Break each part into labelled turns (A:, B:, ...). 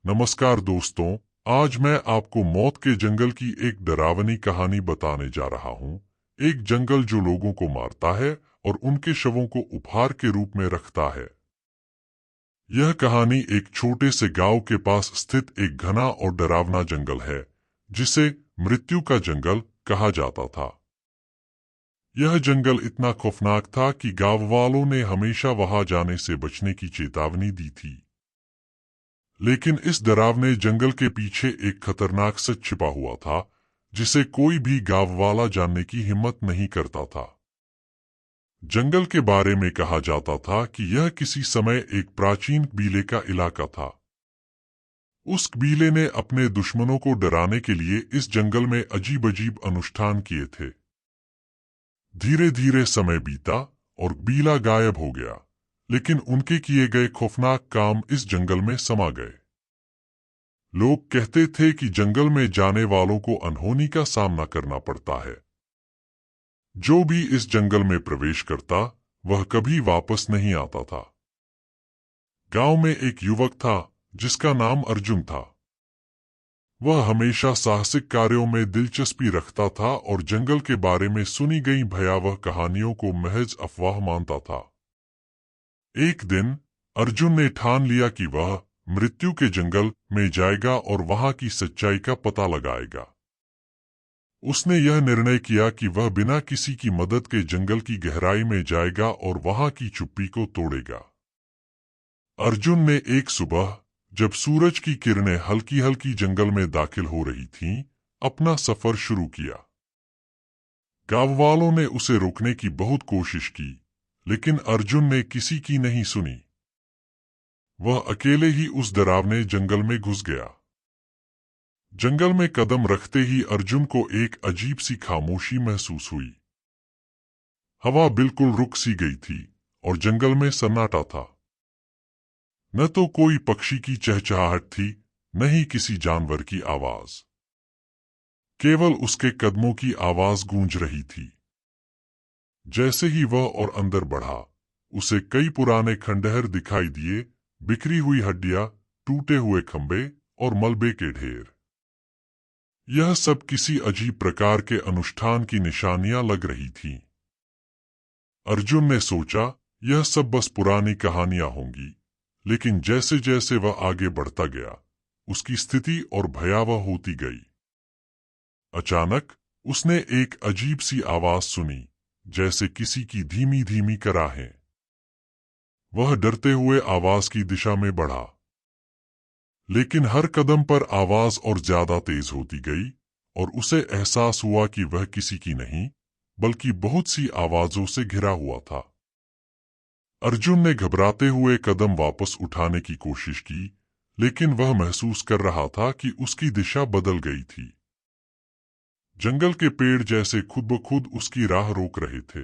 A: नमस्कार दोस्तों, आज मैं आपको मौत के जंगल की एक डरावनी कहानी बताने जा रहा हूँ। एक जंगल जो लोगों को मारता है और उनके शवों को उपहार के रूप में रखता है। यह कहानी एक छोटे से गांव के पास स्थित एक घना और डरावना जंगल है, जिसे मृत्यु का जंगल कहा जाता था। यह जंगल इतना खौफनाक था कि गांव वालों ने हमेशा वहां जाने से बचने की चेतावनी दी थी। लेकिन इस डरावने जंगल के पीछे एक खतरनाक सच छिपा हुआ था, जिसे कोई भी गांव वाला जानने की हिम्मत नहीं करता था। जंगल के बारे में कहा जाता था कि यह किसी समय एक प्राचीन कबीले का इलाका था। उस कबीले ने अपने दुश्मनों को डराने के लिए इस जंगल में अजीब अजीब अनुष्ठान किए थे। धीरे धीरे समय बीता और कबीला गायब हो गया, लेकिन उनके किए गए खौफनाक काम इस जंगल में समा गए। लोग कहते थे कि जंगल में जाने वालों को अनहोनी का सामना करना पड़ता है। जो भी इस जंगल में प्रवेश करता, वह कभी वापस नहीं आता था। गांव में एक युवक था जिसका नाम अर्जुन था। वह हमेशा साहसिक कार्यों में दिलचस्पी रखता था और जंगल के बारे में सुनी गई भयावह कहानियों को महज अफवाह मानता था। एक दिन अर्जुन ने ठान लिया कि वह मृत्यु के जंगल में जाएगा और वहां की सच्चाई का पता लगाएगा। उसने यह निर्णय किया कि वह बिना किसी की मदद के जंगल की गहराई में जाएगा और वहां की चुप्पी को तोड़ेगा। अर्जुन ने एक सुबह, जब सूरज की किरणें हल्की हल्की जंगल में दाखिल हो रही थीं, अपना सफर शुरू किया। गांव वालों ने उसे रोकने की बहुत कोशिश की, लेकिन अर्जुन ने किसी की नहीं सुनी। वह अकेले ही उस डरावने जंगल में घुस गया। जंगल में कदम रखते ही अर्जुन को एक अजीब सी खामोशी महसूस हुई। हवा बिल्कुल रुक सी गई थी और जंगल में सन्नाटा था। न तो कोई पक्षी की चहचहाहट थी, न ही किसी जानवर की आवाज। केवल उसके कदमों की आवाज गूंज रही थी। जैसे ही वह और अंदर बढ़ा, उसे कई पुराने खंडहर दिखाई दिए, बिखरी हुई हड्डियां, टूटे हुए खंभे और मलबे के ढेर। यह सब किसी अजीब प्रकार के अनुष्ठान की निशानियां लग रही थीं। अर्जुन ने सोचा, यह सब बस पुरानी कहानियां होंगी, लेकिन जैसे जैसे वह आगे बढ़ता गया, उसकी स्थिति और भयावह होती गई। अचानक उसने एक अजीब सी आवाज सुनी, जैसे किसी की धीमी धीमी कराहें। वह डरते हुए आवाज की दिशा में बढ़ा, लेकिन हर कदम पर आवाज और ज्यादा तेज होती गई और उसे एहसास हुआ कि वह किसी की नहीं, बल्कि बहुत सी आवाजों से घिरा हुआ था। अर्जुन ने घबराते हुए कदम वापस उठाने की कोशिश की, लेकिन वह महसूस कर रहा था कि उसकी दिशा बदल गई थी। जंगल के पेड़ जैसे खुद ब खुद उसकी राह रोक रहे थे।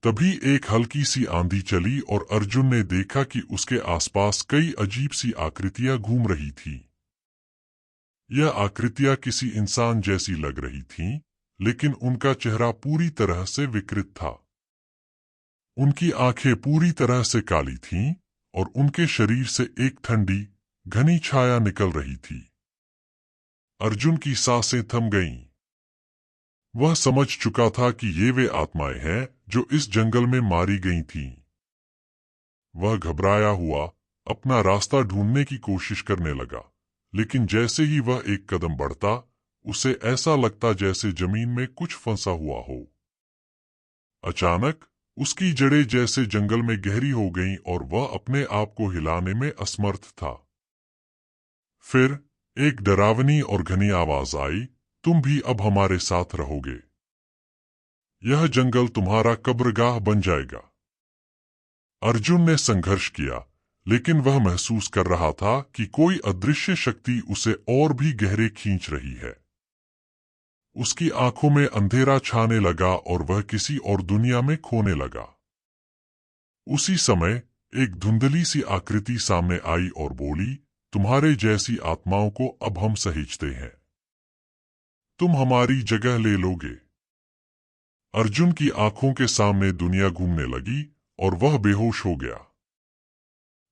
A: तभी एक हल्की सी आंधी चली और अर्जुन ने देखा कि उसके आसपास कई अजीब सी आकृतियां घूम रही थीं। यह आकृतियां किसी इंसान जैसी लग रही थीं, लेकिन उनका चेहरा पूरी तरह से विकृत था। उनकी आंखें पूरी तरह से काली थीं और उनके शरीर से एक ठंडी, घनी छाया निकल रही थी। अर्जुन की सांसें थम गईं। वह समझ चुका था कि ये वे आत्माएं हैं जो इस जंगल में मारी गई थीं। वह घबराया हुआ अपना रास्ता ढूंढने की कोशिश करने लगा, लेकिन जैसे ही वह एक कदम बढ़ता, उसे ऐसा लगता जैसे जमीन में कुछ फंसा हुआ हो। अचानक उसकी जड़ें जैसे जंगल में गहरी हो गईं और वह अपने आप को हिलाने में असमर्थ था। फिर एक डरावनी और घनी आवाज आई, तुम भी अब हमारे साथ रहोगे। यह जंगल तुम्हारा कब्रगाह बन जाएगा। अर्जुन ने संघर्ष किया, लेकिन वह महसूस कर रहा था कि कोई अदृश्य शक्ति उसे और भी गहरे खींच रही है। उसकी आंखों में अंधेरा छाने लगा और वह किसी और दुनिया में खोने लगा। उसी समय एक धुंधली सी आकृति सामने आई और बोली, तुम्हारे जैसी आत्माओं को अब हम सहेजते हैं। तुम हमारी जगह ले लोगे। अर्जुन की आंखों के सामने दुनिया घूमने लगी और वह बेहोश हो गया।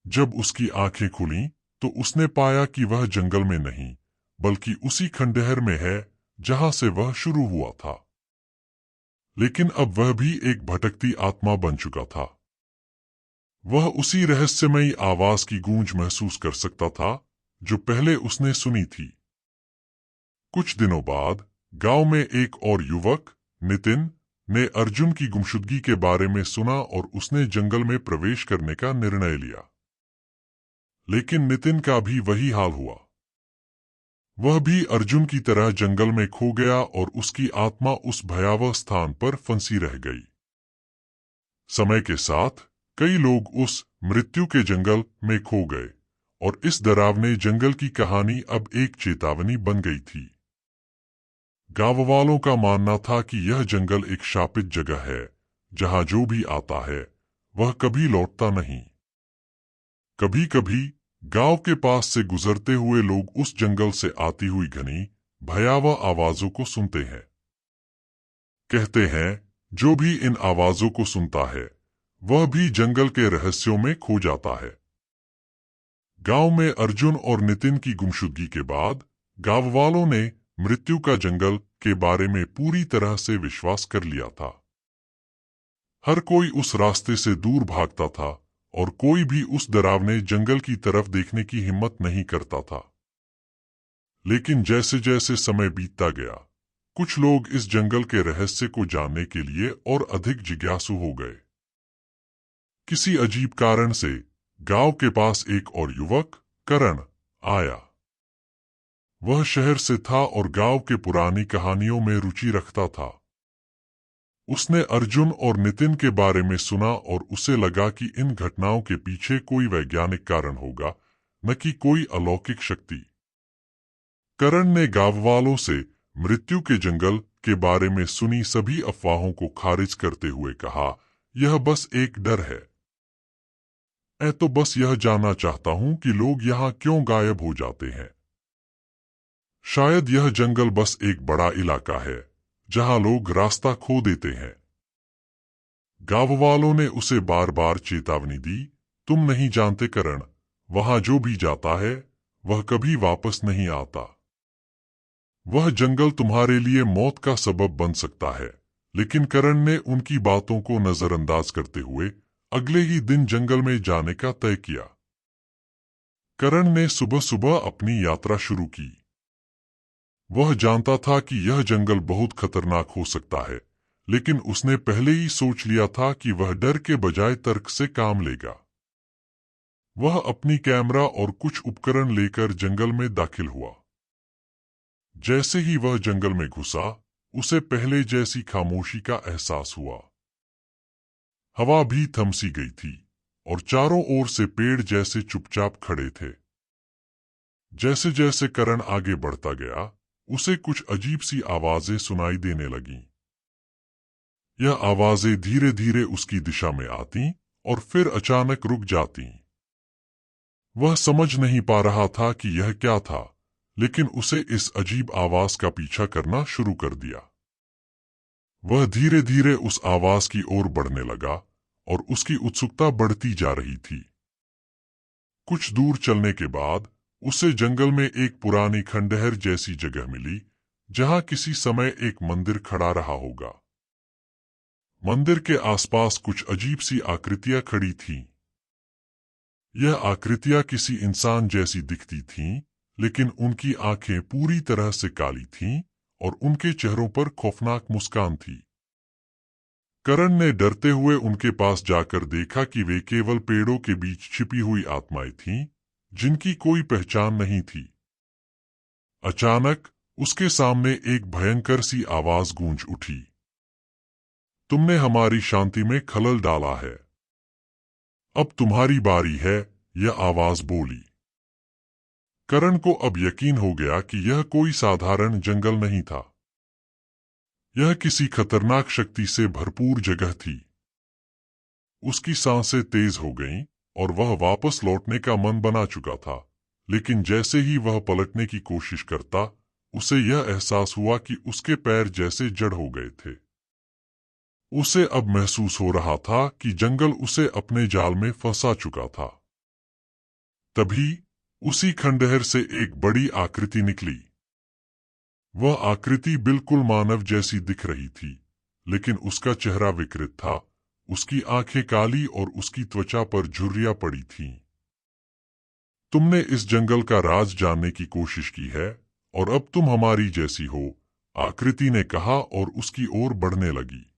A: जब उसकी आंखें खुलीं, तो उसने पाया कि वह जंगल में नहीं बल्कि उसी खंडहर में है जहां से वह शुरू हुआ था। लेकिन अब वह भी एक भटकती आत्मा बन चुका था। वह उसी रहस्यमयी आवाज की गूंज महसूस कर सकता था जो पहले उसने सुनी थी। कुछ दिनों बाद गांव में एक और युवक, नितिन, ने अर्जुन की गुमशुदगी के बारे में सुना और उसने जंगल में प्रवेश करने का निर्णय लिया। लेकिन नितिन का भी वही हाल हुआ। वह भी अर्जुन की तरह जंगल में खो गया और उसकी आत्मा उस भयावह स्थान पर फंसी रह गई। समय के साथ कई लोग उस मृत्यु के जंगल में खो गए और इस डरावने जंगल की कहानी अब एक चेतावनी बन गई थी। गांव वालों का मानना था कि यह जंगल एक शापित जगह है जहां जो भी आता है वह कभी लौटता नहीं। कभी कभी गांव के पास से गुजरते हुए लोग उस जंगल से आती हुई घनी भयावह आवाजों को सुनते हैं। कहते हैं जो भी इन आवाजों को सुनता है वह भी जंगल के रहस्यों में खो जाता है। गांव में अर्जुन और नितिन की गुमशुदगी के बाद गांव वालों ने मृत्यु का जंगल के बारे में पूरी तरह से विश्वास कर लिया था। हर कोई उस रास्ते से दूर भागता था और कोई भी उस डरावने जंगल की तरफ देखने की हिम्मत नहीं करता था। लेकिन जैसे जैसे समय बीतता गया, कुछ लोग इस जंगल के रहस्य को जानने के लिए और अधिक जिज्ञासु हो गए। किसी अजीब कारण से गांव के पास एक और युवक, करण, आया। वह शहर से था और गांव के पुरानी कहानियों में रुचि रखता था। उसने अर्जुन और नितिन के बारे में सुना और उसे लगा कि इन घटनाओं के पीछे कोई वैज्ञानिक कारण होगा, न कि कोई अलौकिक शक्ति। करण ने गांव वालों से मृत्यु के जंगल के बारे में सुनी सभी अफवाहों को खारिज करते हुए कहा, यह बस एक डर है। मैं तो बस यह जानना चाहता हूं कि लोग यहाँ क्यों गायब हो जाते हैं। शायद यह जंगल बस एक बड़ा इलाका है जहां लोग रास्ता खो देते हैं। गांव वालों ने उसे बार बार चेतावनी दी, तुम नहीं जानते करण, वहां जो भी जाता है वह कभी वापस नहीं आता। वह जंगल तुम्हारे लिए मौत का सबब बन सकता है। लेकिन करण ने उनकी बातों को नजरअंदाज करते हुए अगले ही दिन जंगल में जाने का तय किया। करण ने सुबह सुबह अपनी यात्रा शुरू की। वह जानता था कि यह जंगल बहुत खतरनाक हो सकता है, लेकिन उसने पहले ही सोच लिया था कि वह डर के बजाय तर्क से काम लेगा। वह अपनी कैमरा और कुछ उपकरण लेकर जंगल में दाखिल हुआ। जैसे ही वह जंगल में घुसा, उसे पहले जैसी खामोशी का एहसास हुआ। हवा भी थम सी गई थी और चारों ओर से पेड़ जैसे चुपचाप खड़े थे। जैसे जैसे करण आगे बढ़ता गया, उसे कुछ अजीब सी आवाजें सुनाई देने लगीं। यह आवाजें धीरे धीरे उसकी दिशा में आतीं और फिर अचानक रुक जातीं। वह समझ नहीं पा रहा था कि यह क्या था, लेकिन उसे इस अजीब आवाज का पीछा करना शुरू कर दिया। वह धीरे धीरे उस आवाज की ओर बढ़ने लगा और उसकी उत्सुकता बढ़ती जा रही थी। कुछ दूर चलने के बाद उसे जंगल में एक पुरानी खंडहर जैसी जगह मिली जहां किसी समय एक मंदिर खड़ा रहा होगा। मंदिर के आसपास कुछ अजीब सी आकृतियां खड़ी थीं। यह आकृतियां किसी इंसान जैसी दिखती थीं, लेकिन उनकी आंखें पूरी तरह से काली थीं और उनके चेहरों पर खौफनाक मुस्कान थी। करण ने डरते हुए उनके पास जाकर देखा कि वे केवल पेड़ों के बीच छिपी हुई आत्माएं थीं, जिनकी कोई पहचान नहीं थी। अचानक उसके सामने एक भयंकर सी आवाज गूंज उठी, तुमने हमारी शांति में खलल डाला है, अब तुम्हारी बारी है, यह आवाज बोली। करण को अब यकीन हो गया कि यह कोई साधारण जंगल नहीं था। यह किसी खतरनाक शक्ति से भरपूर जगह थी। उसकी सांसें तेज हो गईं और वह वापस लौटने का मन बना चुका था, लेकिन जैसे ही वह पलटने की कोशिश करता, उसे यह एहसास हुआ कि उसके पैर जैसे जड़ हो गए थे। उसे अब महसूस हो रहा था कि जंगल उसे अपने जाल में फंसा चुका था। तभी उसी खंडहर से एक बड़ी आकृति निकली। वह आकृति बिल्कुल मानव जैसी दिख रही थी, लेकिन उसका चेहरा विकृत था। उसकी आंखें काली और उसकी त्वचा पर झुर्रियां पड़ी थीं। तुमने इस जंगल का राज जानने की कोशिश की है और अब तुम हमारी जैसी हो, आकृति ने कहा और उसकी ओर बढ़ने लगी।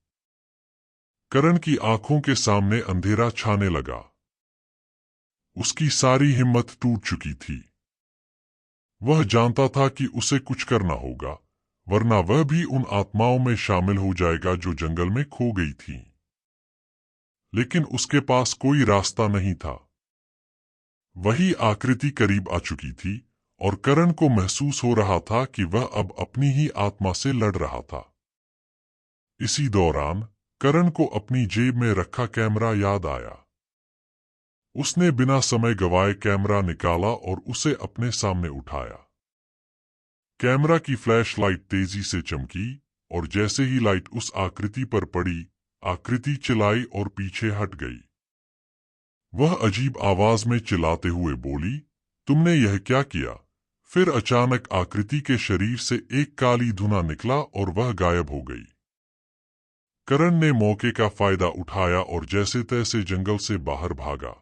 A: करण की आंखों के सामने अंधेरा छाने लगा। उसकी सारी हिम्मत टूट चुकी थी। वह जानता था कि उसे कुछ करना होगा, वरना वह भी उन आत्माओं में शामिल हो जाएगा जो जंगल में खो गई थीं। लेकिन उसके पास कोई रास्ता नहीं था। वही आकृति करीब आ चुकी थी और करण को महसूस हो रहा था कि वह अब अपनी ही आत्मा से लड़ रहा था। इसी दौरान करण को अपनी जेब में रखा कैमरा याद आया। उसने बिना समय गवाए कैमरा निकाला और उसे अपने सामने उठाया। कैमरा की फ्लैश लाइट तेजी से चमकी और जैसे ही लाइट उस आकृति पर पड़ी, आकृति चिल्लाई और पीछे हट गई। वह अजीब आवाज में चिल्लाते हुए बोली, तुमने यह क्या किया? फिर अचानक आकृति के शरीर से एक काली धुआं निकला और वह गायब हो गई। करण ने मौके का फायदा उठाया और जैसे तैसे जंगल से बाहर भागा।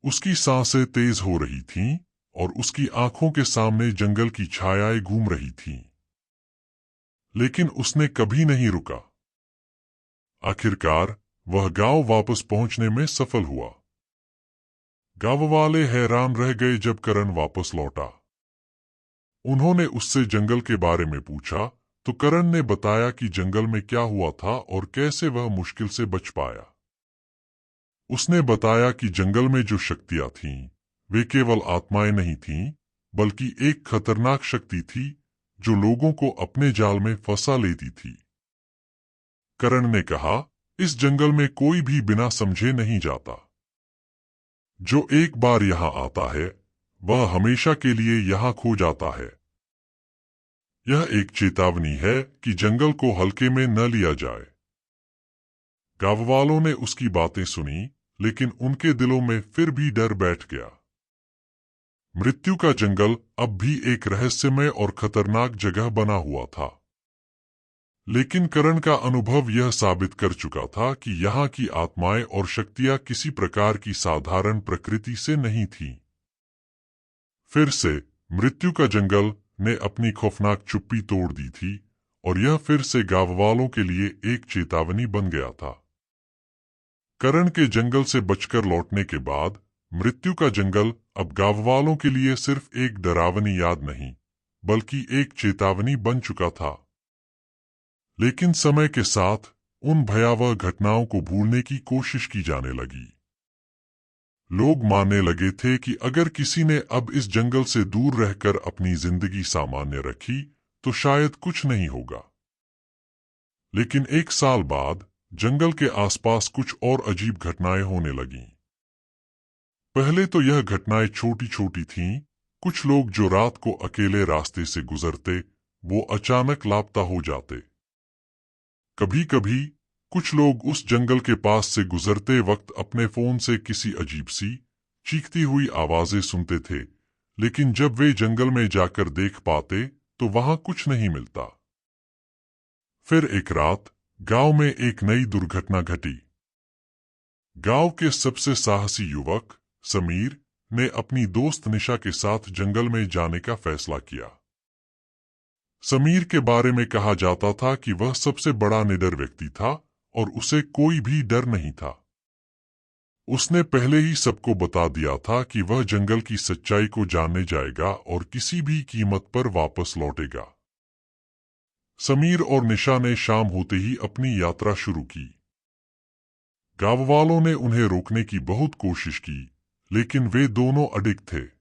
A: उसकी सांसें तेज हो रही थीं और उसकी आंखों के सामने जंगल की छायाएं घूम रही थीं। लेकिन उसने कभी नहीं रुका। आखिरकार वह गांव वापस पहुंचने में सफल हुआ। गांव वाले हैरान रह गए जब करण वापस लौटा। उन्होंने उससे जंगल के बारे में पूछा तो करण ने बताया कि जंगल में क्या हुआ था और कैसे वह मुश्किल से बच पाया। उसने बताया कि जंगल में जो शक्तियां थीं, वे केवल आत्माएं नहीं थीं, बल्कि एक खतरनाक शक्ति थी जो लोगों को अपने जाल में फंसा लेती थी। करण ने कहा, इस जंगल में कोई भी बिना समझे नहीं जाता। जो एक बार यहां आता है, वह हमेशा के लिए यहां खो जाता है। यह एक चेतावनी है कि जंगल को हल्के में न लिया जाए। गांव वालों ने उसकी बातें सुनी, लेकिन उनके दिलों में फिर भी डर बैठ गया। मृत्यु का जंगल अब भी एक रहस्यमय और खतरनाक जगह बना हुआ था। लेकिन करण का अनुभव यह साबित कर चुका था कि यहाँ की आत्माएं और शक्तियां किसी प्रकार की साधारण प्रकृति से नहीं थीं। फिर से मृत्यु का जंगल ने अपनी खौफनाक चुप्पी तोड़ दी थी और यह फिर से गांव वालों के लिए एक चेतावनी बन गया था। करण के जंगल से बचकर लौटने के बाद मृत्यु का जंगल अब गांव वालों के लिए सिर्फ एक डरावनी याद नहीं, बल्कि एक चेतावनी बन चुका था। लेकिन समय के साथ उन भयावह घटनाओं को भूलने की कोशिश की जाने लगी। लोग मानने लगे थे कि अगर किसी ने अब इस जंगल से दूर रहकर अपनी जिंदगी सामान्य रखी तो शायद कुछ नहीं होगा। लेकिन एक साल बाद जंगल के आसपास कुछ और अजीब घटनाएं होने लगीं। पहले तो यह घटनाएं छोटी छोटी थीं। कुछ लोग जो रात को अकेले रास्ते से गुजरते, वो अचानक लापता हो जाते। कभी कभी कुछ लोग उस जंगल के पास से गुजरते वक्त अपने फोन से किसी अजीब सी चीखती हुई आवाजें सुनते थे, लेकिन जब वे जंगल में जाकर देख पाते तो वहां कुछ नहीं मिलता। फिर एक रात गांव में एक नई दुर्घटना घटी। गांव के सबसे साहसी युवक समीर ने अपनी दोस्त निशा के साथ जंगल में जाने का फैसला किया। समीर के बारे में कहा जाता था कि वह सबसे बड़ा निडर व्यक्ति था और उसे कोई भी डर नहीं था। उसने पहले ही सबको बता दिया था कि वह जंगल की सच्चाई को जानने जाएगा और किसी भी कीमत पर वापस लौटेगा। समीर और निशा ने शाम होते ही अपनी यात्रा शुरू की। गांव वालों ने उन्हें रोकने की बहुत कोशिश की, लेकिन वे दोनों अडिग थे।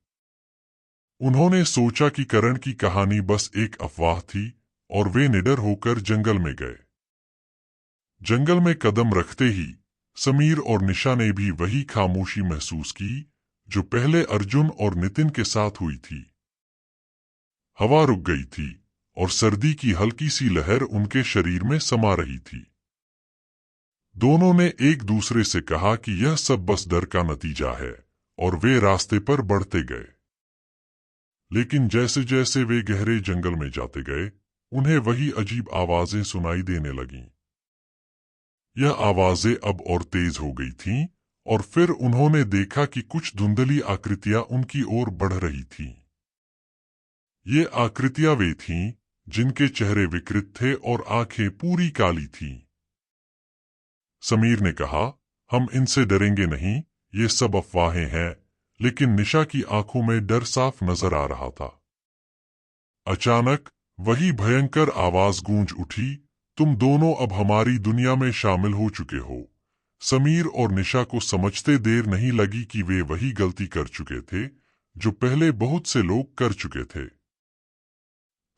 A: उन्होंने सोचा कि करण की कहानी बस एक अफवाह थी और वे निडर होकर जंगल में गए। जंगल में कदम रखते ही समीर और निशा ने भी वही खामोशी महसूस की जो पहले अर्जुन और नितिन के साथ हुई थी। हवा रुक गई थी और सर्दी की हल्की सी लहर उनके शरीर में समा रही थी। दोनों ने एक दूसरे से कहा कि यह सब बस डर का नतीजा है और वे रास्ते पर बढ़ते गए। लेकिन जैसे जैसे वे गहरे जंगल में जाते गए, उन्हें वही अजीब आवाजें सुनाई देने लगीं। यह आवाजें अब और तेज हो गई थीं, और फिर उन्होंने देखा कि कुछ धुंधली आकृतियां उनकी ओर बढ़ रही थीं। ये आकृतियां वे थीं जिनके चेहरे विकृत थे और आंखें पूरी काली थीं। समीर ने कहा, हम इनसे डरेंगे नहीं, ये सब अफवाहें हैं। लेकिन निशा की आंखों में डर साफ नजर आ रहा था। अचानक वही भयंकर आवाज गूंज उठी, तुम दोनों अब हमारी दुनिया में शामिल हो चुके हो। समीर और निशा को समझते देर नहीं लगी कि वे वही गलती कर चुके थे जो पहले बहुत से लोग कर चुके थे।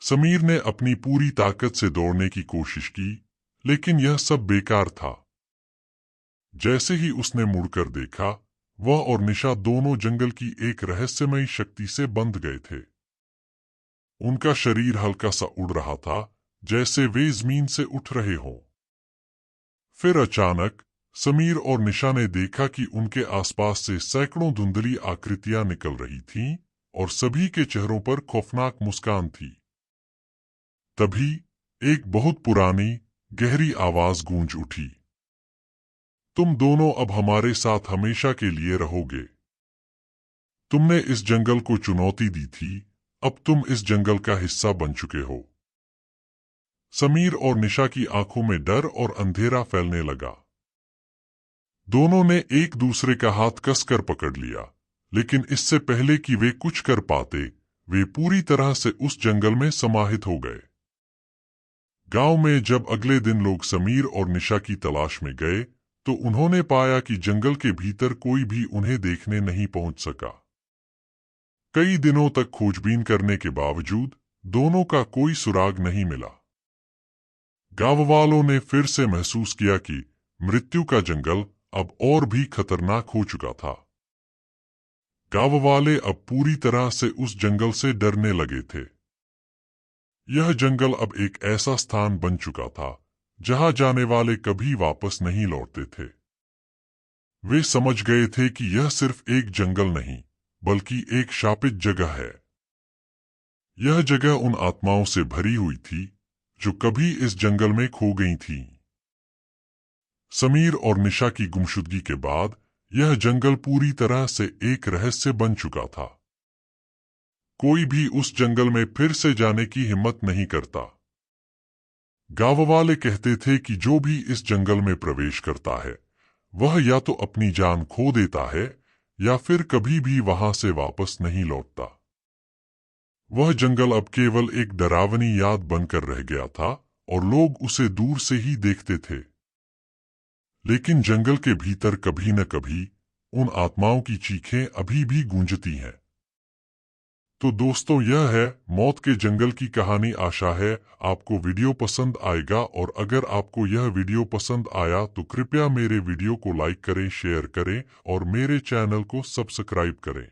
A: समीर ने अपनी पूरी ताकत से दौड़ने की कोशिश की, लेकिन यह सब बेकार था। जैसे ही उसने मुड़कर देखा, वह और निशा दोनों जंगल की एक रहस्यमयी शक्ति से बंध गए थे। उनका शरीर हल्का सा उड़ रहा था, जैसे वे जमीन से उठ रहे हों। फिर अचानक समीर और निशा ने देखा कि उनके आसपास से सैकड़ों धुंधली आकृतियां निकल रही थीं और सभी के चेहरों पर खौफनाक मुस्कान थी। तभी एक बहुत पुरानी, गहरी आवाज गूंज उठी, तुम दोनों अब हमारे साथ हमेशा के लिए रहोगे। तुमने इस जंगल को चुनौती दी थी, अब तुम इस जंगल का हिस्सा बन चुके हो। समीर और निशा की आंखों में डर और अंधेरा फैलने लगा। दोनों ने एक दूसरे का हाथ कसकर पकड़ लिया, लेकिन इससे पहले कि वे कुछ कर पाते, वे पूरी तरह से उस जंगल में समाहित हो गए। गांव में जब अगले दिन लोग समीर और निशा की तलाश में गए, तो उन्होंने पाया कि जंगल के भीतर कोई भी उन्हें देखने नहीं पहुंच सका। कई दिनों तक खोजबीन करने के बावजूद दोनों का कोई सुराग नहीं मिला। गांव वालों ने फिर से महसूस किया कि मृत्यु का जंगल अब और भी खतरनाक हो चुका था। गांव वाले अब पूरी तरह से उस जंगल से डरने लगे थे। यह जंगल अब एक ऐसा स्थान बन चुका था जहां जाने वाले कभी वापस नहीं लौटते थे। वे समझ गए थे कि यह सिर्फ एक जंगल नहीं, बल्कि एक शापित जगह है। यह जगह उन आत्माओं से भरी हुई थी जो कभी इस जंगल में खो गई थीं। समीर और निशा की गुमशुदगी के बाद यह जंगल पूरी तरह से एक रहस्य बन चुका था। कोई भी उस जंगल में फिर से जाने की हिम्मत नहीं करता। गांव वाले कहते थे कि जो भी इस जंगल में प्रवेश करता है, वह या तो अपनी जान खो देता है या फिर कभी भी वहां से वापस नहीं लौटता। वह जंगल अब केवल एक डरावनी याद बनकर रह गया था और लोग उसे दूर से ही देखते थे। लेकिन जंगल के भीतर कभी न कभी उन आत्माओं की चीखें अभी भी गूंजती हैं। तो दोस्तों, यह है मौत के जंगल की कहानी। आशा है आपको वीडियो पसंद आएगा, और अगर आपको यह वीडियो पसंद आया तो कृपया मेरे वीडियो को लाइक करें, शेयर करें और मेरे चैनल को सब्सक्राइब करें।